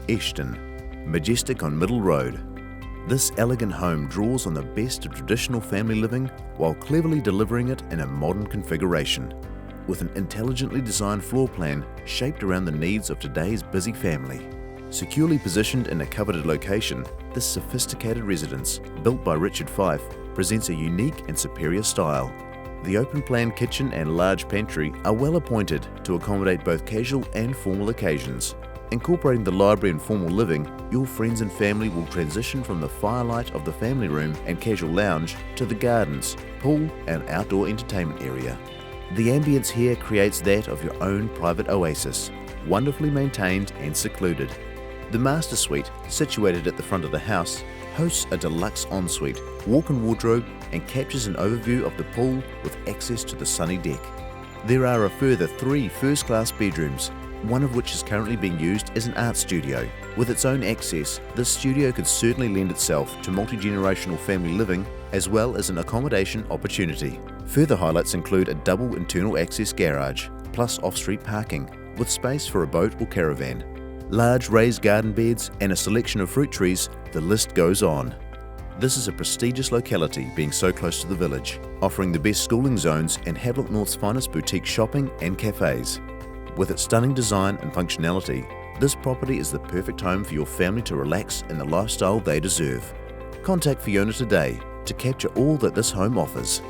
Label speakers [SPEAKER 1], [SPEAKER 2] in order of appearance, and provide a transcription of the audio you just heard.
[SPEAKER 1] Eshton, Majestic on Middle Road. This elegant home draws on the best of traditional family living while cleverly delivering it in a modern configuration. With an intelligently designed floor plan shaped around the needs of today's busy family. Securely positioned in a coveted location, this sophisticated residence, built by Richard Fyfe, presents a unique and superior style. The open-plan kitchen and large pantry are well appointed to accommodate both casual and formal occasions. Incorporating the library and formal living, your friends and family will transition from the firelight of the family room and casual lounge to the gardens, pool and outdoor entertainment area. The ambience here creates that of your own private oasis, wonderfully maintained and secluded. The master suite, situated at the front of the house, hosts a deluxe ensuite, walk-in wardrobe and captures an overview of the pool with access to the sunny deck. There are a further 3 first-class bedrooms, one of which is currently being used as an art studio. With its own access, this studio could certainly lend itself to multi-generational family living as well as an accommodation opportunity. Further highlights include a double internal access garage, plus off-street parking, with space for a boat or caravan. Large raised garden beds and a selection of fruit trees, the list goes on. This is a prestigious locality being so close to the village, offering the best schooling zones and Havelock North's finest boutique shopping and cafes. With its stunning design and functionality, this property is the perfect home for your family to relax in the lifestyle they deserve. Contact Fiona today to capture all that this home offers.